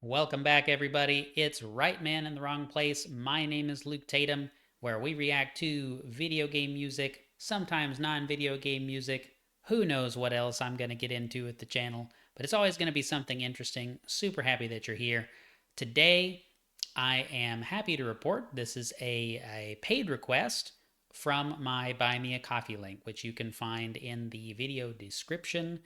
Welcome back, everybody. It's Right Man in the Wrong Place. My name is Luke Tatum, where we react to video game music, sometimes non video game music. Who knows what else I'm going to get into with the channel, but it's always going to be something interesting. Super happy that you're here. Today, I am happy to report this is a paid request from my Buy Me a Coffee link, which you can find in the video description.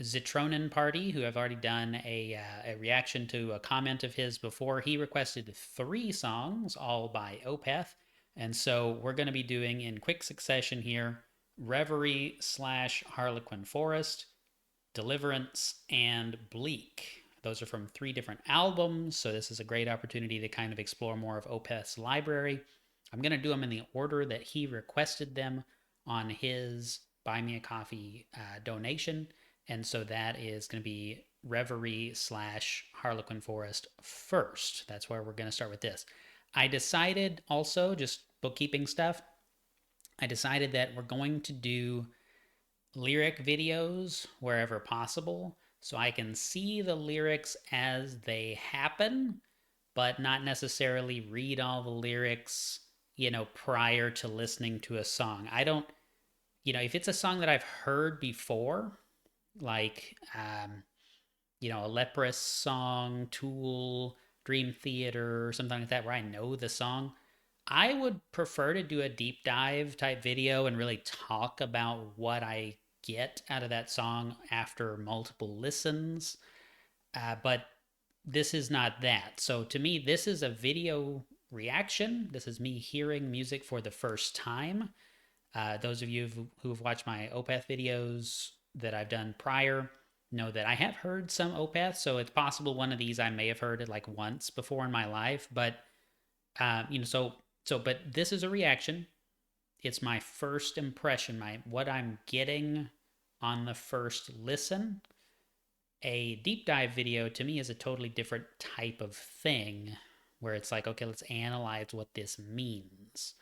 Zitronin Party, who I've already done a reaction to a comment of his before, he requested 3 songs, all by Opeth. And so we're going to be doing in quick succession here Reverie / Harlequin Forest, Deliverance, and Bleak. Those are from 3 different albums, so this is a great opportunity to kind of explore more of Opeth's library. I'm going to do them in the order that he requested them on his Buy Me a Coffee donation. And so that is going to be Reverie / Harlequin Forest first. That's where we're going to start with this. I decided also, just bookkeeping stuff, I decided that we're going to do lyric videos wherever possible so I can see the lyrics as they happen, but not necessarily read all the lyrics, prior to listening to a song. I don't, if it's a song that I've heard before, like a Leprous song, Tool, Dream Theater, or something like that, where I know the song, I would prefer to do a deep dive type video and really talk about what I get out of that song after multiple listens. But this is not that. So to me, this is a video reaction. This is me hearing music for the first time. Those of you who've watched my Opeth videos that I've done prior know that I have heard some Opeth, so it's possible one of these I may have heard it like once before in my life, but but this is a reaction. It's my first impression, what I'm getting on the first listen. A deep dive video to me is a totally different type of thing, where it's like, okay, let's analyze what this means.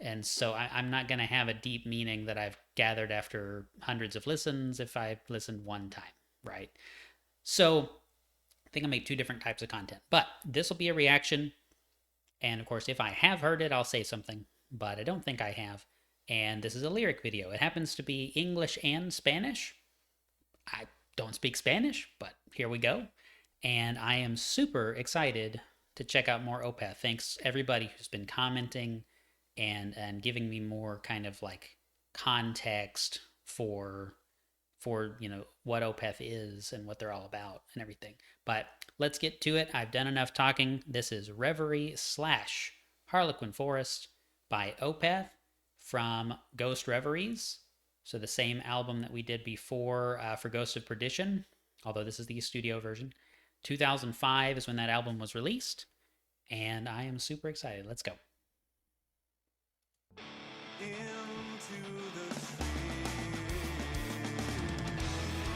And so I'm not going to have a deep meaning that I've gathered after hundreds of listens if I've listened one time, right? So I think I'll make 2 different types of content. But this will be a reaction. And of course, if I have heard it, I'll say something. But I don't think I have. And this is a lyric video. It happens to be English and Spanish. I don't speak Spanish, but here we go. And I am super excited to check out more Opeth. Thanks everybody who's been commenting and giving me more kind of like context for what Opeth is and what they're all about and everything. But let's get to it. I've done enough talking. This is Reverie / Harlequin Forest by Opeth from Ghost Reveries. So the same album that we did before for Ghost of Perdition, although this is the studio version. 2005 is when that album was released, and I am super excited. Let's go. Into the street,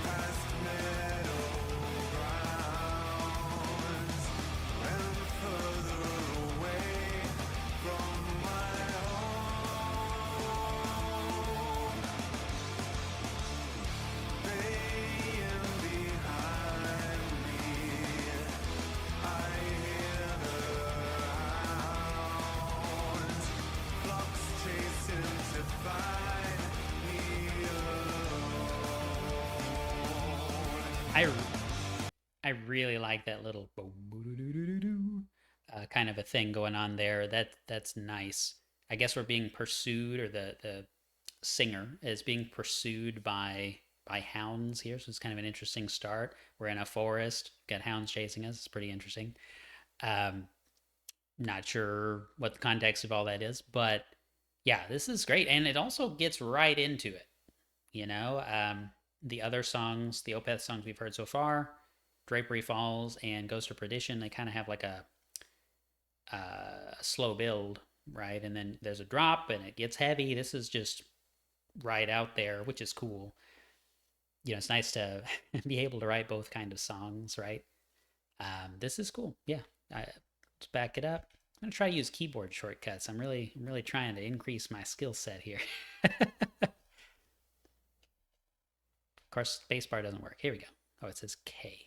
past meadow grounds, and further away from my home. Baying behind me, I hear the hounds, flocks chasing to find me alone. I really like that little kind of a thing going on there. That's nice. I guess we're being pursued, or the singer is being pursued by hounds here. So it's kind of an interesting start. We're in a forest, got hounds chasing us. It's pretty interesting. Not sure what the context of all that is, but yeah, this is great. And it also gets right into it. The other songs, the Opeth songs we've heard so far, Drapery Falls and Ghost of Perdition, they kind of have like a slow build, right? And then there's a drop and it gets heavy. This is just right out there, which is cool. It's nice to be able to write both kind of songs, right? This is cool. Yeah. Let's back it up. I'm gonna try to use keyboard shortcuts. I'm really trying to increase my skill set here. Of course, spacebar doesn't work. Here we go. Oh, it says K.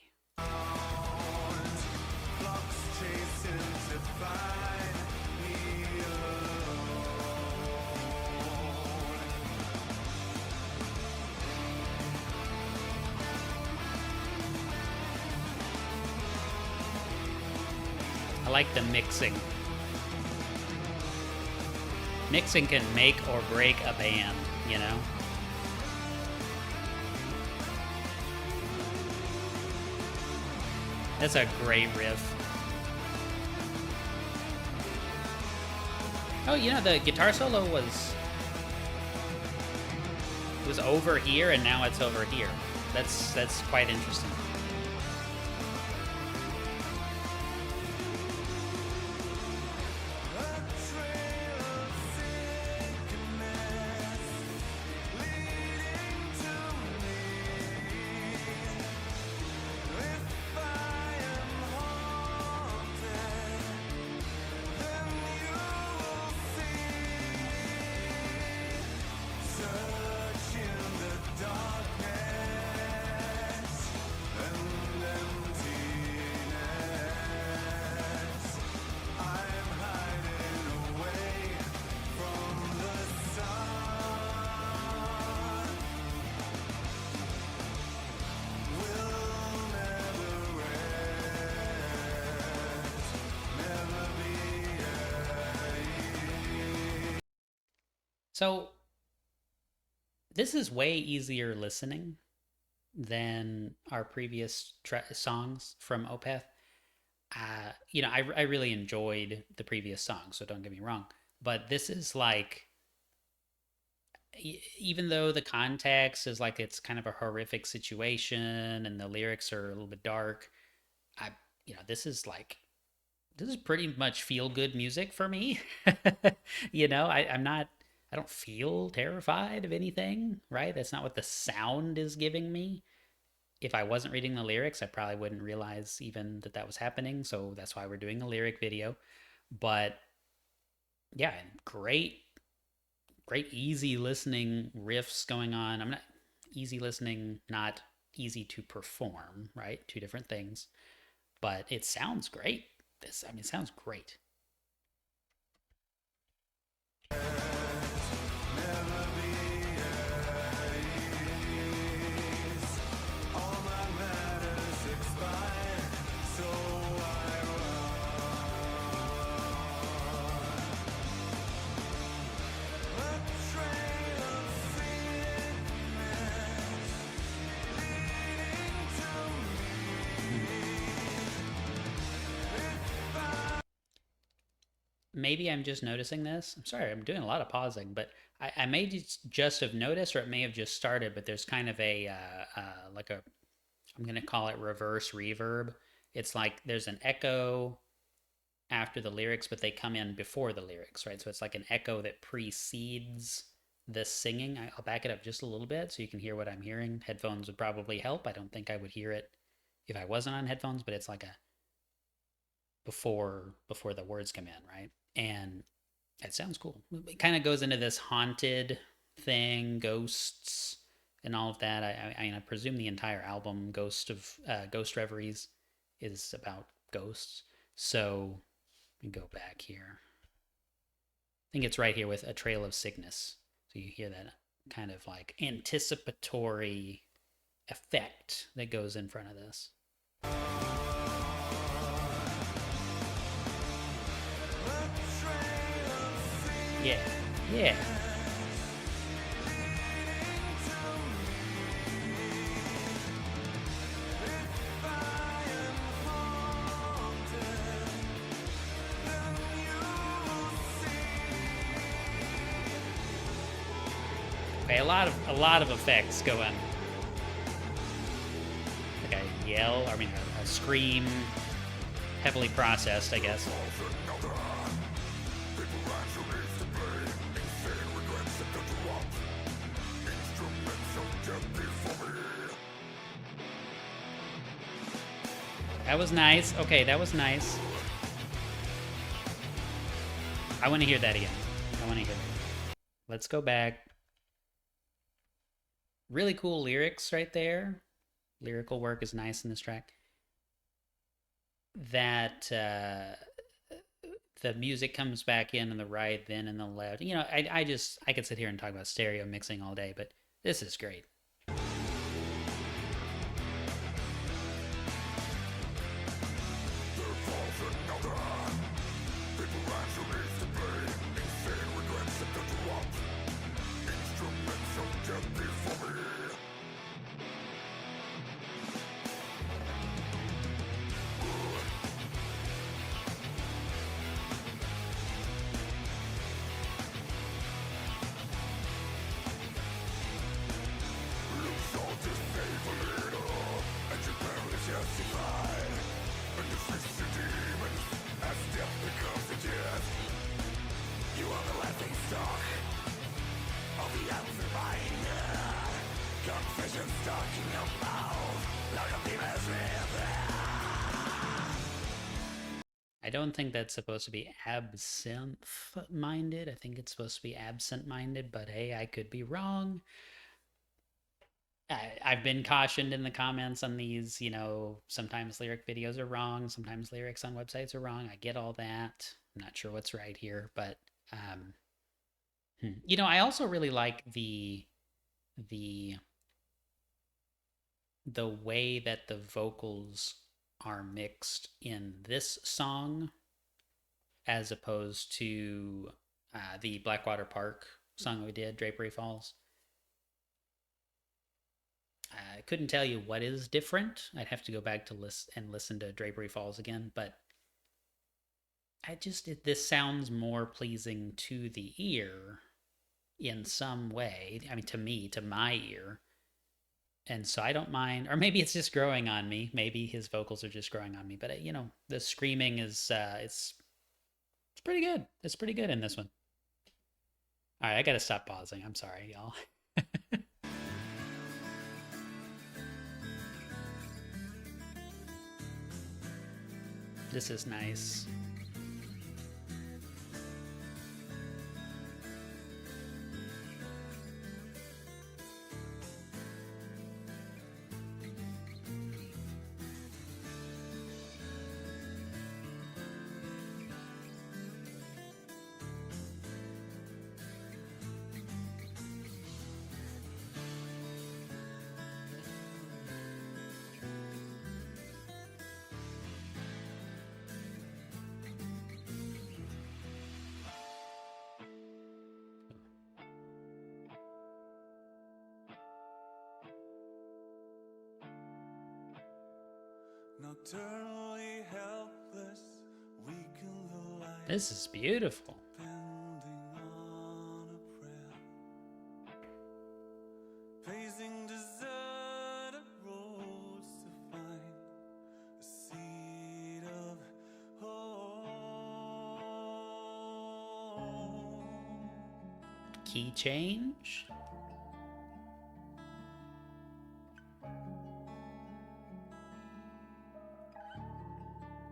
I like the mixing. Mixing can make or break a band, you know? That's a great riff. Oh, you know, the guitar solo was over here and now it's over here. That's quite interesting. So this is way easier listening than our previous songs from Opeth. You know, I really enjoyed the previous songs, so don't get me wrong. But this is like, even though the context is like it's kind of a horrific situation and the lyrics are a little bit dark, I, you know, this is pretty much feel good music for me. You know, I'm not, I don't feel terrified of anything, right? That's not what the sound is giving me. If I wasn't reading the lyrics, I probably wouldn't realize even that that was happening. So that's why we're doing a lyric video. But yeah, great, great, easy listening riffs going on. I'm not easy listening, not easy to perform, right? Two different things. But it sounds great. It sounds great. Maybe I'm just noticing this. I'm sorry, I'm doing a lot of pausing, but I may just have noticed, or it may have just started, but there's kind of a, like a, I'm going to call it reverse reverb. It's like there's an echo after the lyrics, but they come in before the lyrics, right? So it's like an echo that precedes the singing. I'll back it up just a little bit so you can hear what I'm hearing. Headphones would probably help. I don't think I would hear it if I wasn't on headphones, but it's like a before the words come in, right? And it sounds cool. It kind of goes into this haunted thing, ghosts, and all of that. I presume the entire album, Ghost Reveries, is about ghosts. So let me go back here. I think it's right here with A Trail of Sickness. So you hear that kind of like anticipatory effect that goes in front of this. Yeah, yeah. Okay, a lot of effects go in. Like a yell, I mean a scream, heavily processed, I guess. That was nice. Okay, that was nice. I want to hear that again. I want to hear that. Let's go back. Really cool lyrics right there. Lyrical work is nice in this track. That the music comes back in the right, then in the left. You know, I could sit here and talk about stereo mixing all day, but this is great. I don't think that's supposed to be absinthe-minded. I think it's supposed to be absent-minded, but hey, I could be wrong. I've been cautioned in the comments on these, sometimes lyric videos are wrong, sometimes lyrics on websites are wrong. I get all that. I'm not sure what's right here, but I also really like the the way that the vocals are mixed in this song as opposed to the Blackwater Park song we did, Drapery Falls. I couldn't tell you what is different. I'd have to go back to listen to Drapery Falls again, but this sounds more pleasing to the ear in some way. I mean, to me, to my ear. And so I don't mind, or maybe it's just growing on me. Maybe his vocals are just growing on me. But the screaming is it's pretty good. It's pretty good in this one. All right, I gotta stop pausing. I'm sorry, y'all. This is nice. Nocturnally helpless, weak in the light. This is beautiful. Depending on a prayer. Pacing deserted roads to find a seed of hope. Key change.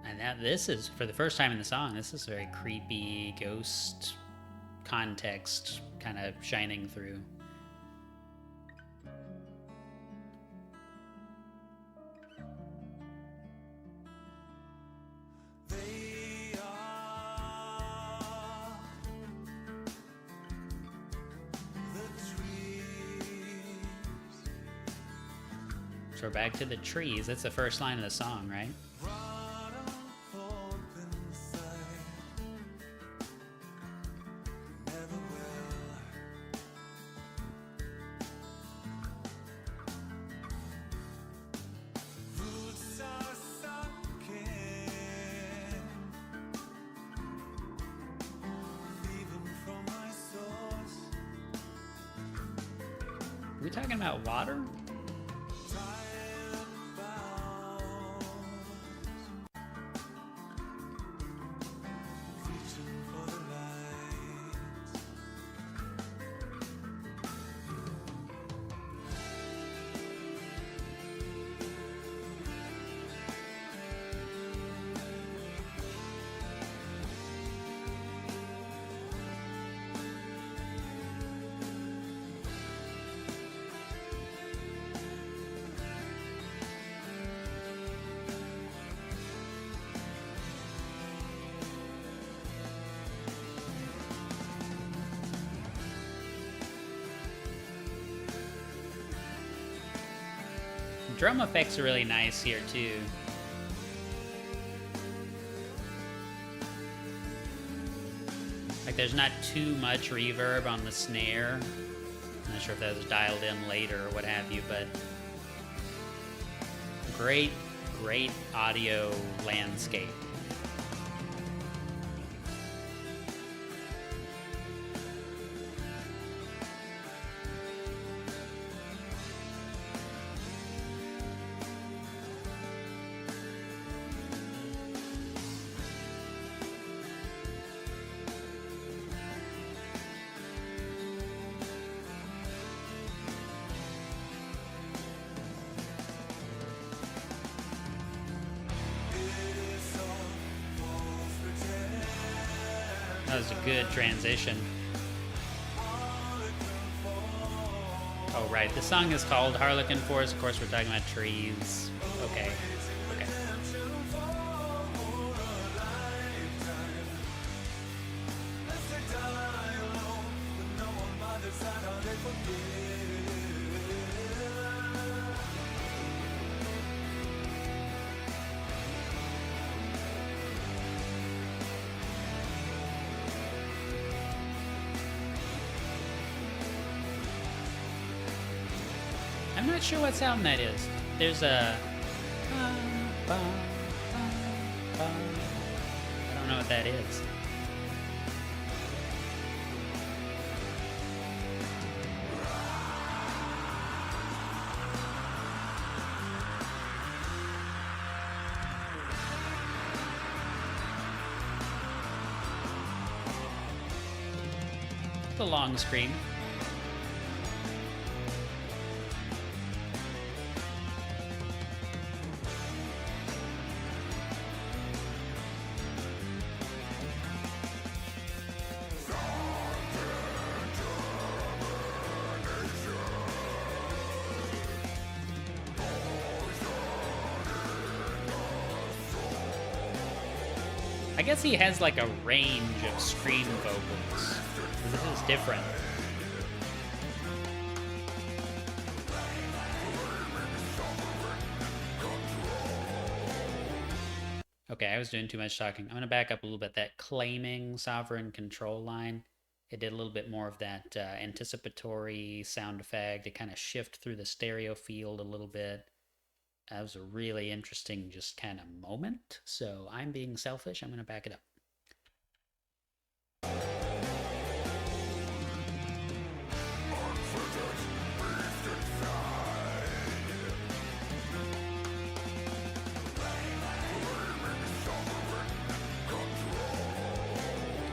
And now this is, for the first time in the song, this is very creepy ghost context kind of shining through. They are the trees. So we're back to the trees. That's the first line of the song, right? Are we talking about water? Drum effects are really nice here too. Like there's not too much reverb on the snare. I'm not sure if that was dialed in later or what have you, but great audio landscape. That was a good transition. Oh, right. The song is called Harlequin Forest. Of course, we're talking about trees. Okay. Okay. I'm not sure what sound that is. There's a... I don't know what that is. The long scream. I guess he has like a range of scream vocals. This is different. Okay, I was doing too much talking. I'm going to back up a little bit. That claiming sovereign control line, it did a little bit more of that anticipatory sound effect. To kind of shift through the stereo field a little bit. That was a really interesting just kind of moment. So I'm being selfish. I'm going to back it up.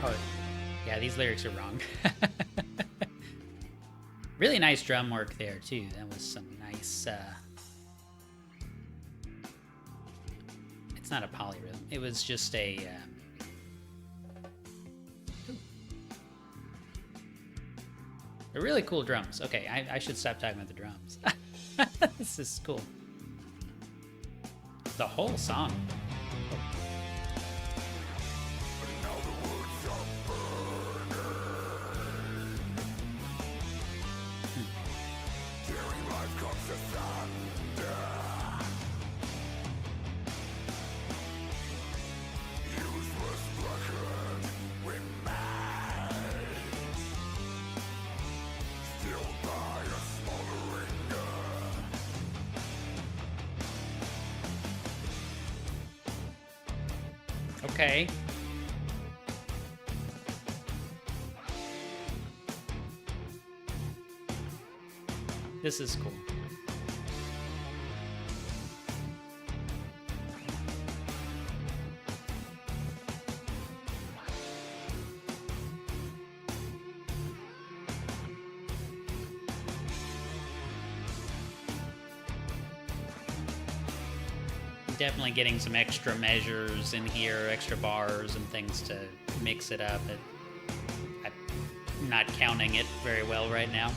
Oh, yeah, these lyrics are wrong. Really nice drum work there, too. That was some nice... It's not a polyrhythm. It was just a... They're really cool drums. Okay, I should stop talking about the drums. This is cool. The whole song. Okay. This is cool. Definitely getting some extra measures in here, extra bars and things to mix it up. I'm not counting it very well right now.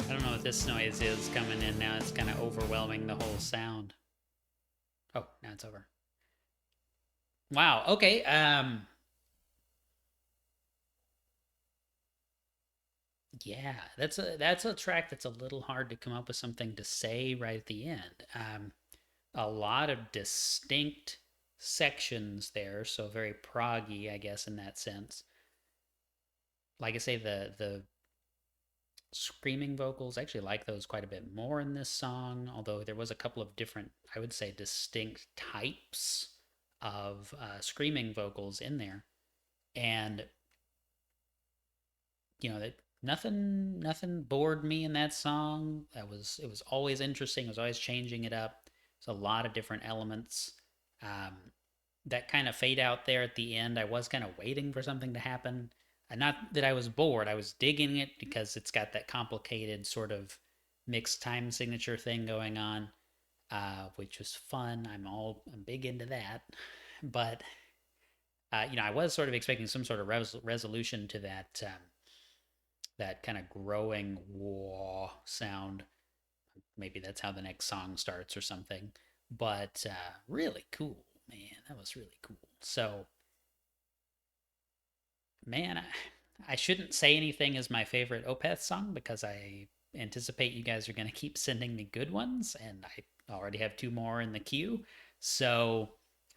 I don't know what this noise is coming in now. It's kind of overwhelming the whole sound. Oh, now it's over. Wow. Okay. Yeah, that's a track that's a little hard to come up with something to say right at the end. A lot of distinct sections there, so very proggy, I guess, in that sense. Like I say, the screaming vocals, I actually like those quite a bit more in this song, although there was a couple of different, I would say, distinct types of screaming vocals in there. And that nothing bored me in that song. It was always interesting. It was always changing it up. There's a lot of different elements. Um, that kind of fade out there at the end. I was kind of waiting for something to happen. And not that I was bored. I was digging it because it's got that complicated sort of mixed time signature thing going on, which was fun. I'm big into that. But I was sort of expecting some sort of resolution to that kind of growing wah sound. Maybe that's how the next song starts or something. But really cool, man. That was really cool. So, man, I shouldn't say anything is my favorite Opeth song because I anticipate you guys are going to keep sending me good ones, and I already have two more in the queue. So,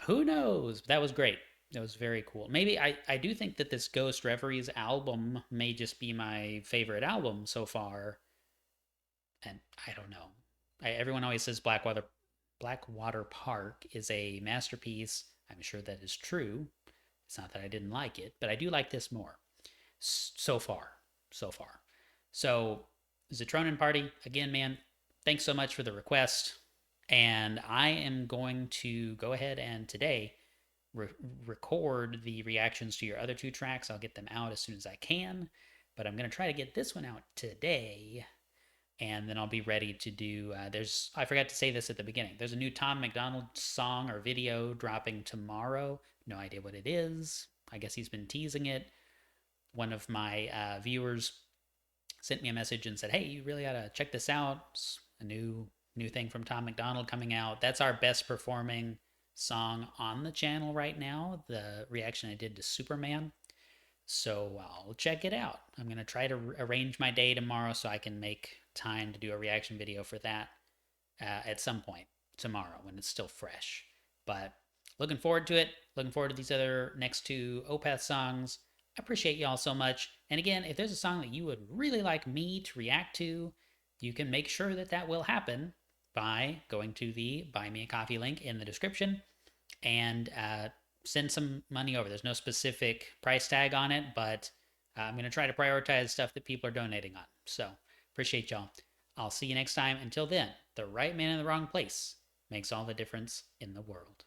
who knows? That was great. That was very cool. Maybe I do think that this Ghost Reveries album may just be my favorite album so far, and I don't know. Everyone always says Blackwater Park is a masterpiece. I'm sure that is true. It's not that I didn't like it, but I do like this more so far. So far. So, Zitronin Party, again, man, thanks so much for the request. And I am going to go ahead and today re- record the reactions to your other two tracks. I'll get them out as soon as I can, but I'm going to try to get this one out today, and then I'll be ready to do. I forgot to say this at the beginning. There's a new Tom McDonald song or video dropping tomorrow. No idea what it is. I guess he's been teasing it. One of my viewers sent me a message and said, "Hey, you really ought to check this out. It's a new thing from Tom McDonald coming out." That's our best performing song on the channel right now. The reaction I did to Superman. So I'll check it out. I'm going to try to arrange my day tomorrow so I can make time to do a reaction video for that at some point tomorrow when it's still fresh. But looking forward to it. Looking forward to these other next two Opeth songs. I appreciate y'all so much. And again, if there's a song that you would really like me to react to, you can make sure that that will happen by going to the Buy Me a Coffee link in the description and send some money over. There's no specific price tag on it, but I'm going to try to prioritize stuff that people are donating on. So appreciate y'all. I'll see you next time. Until then, the right man in the wrong place makes all the difference in the world.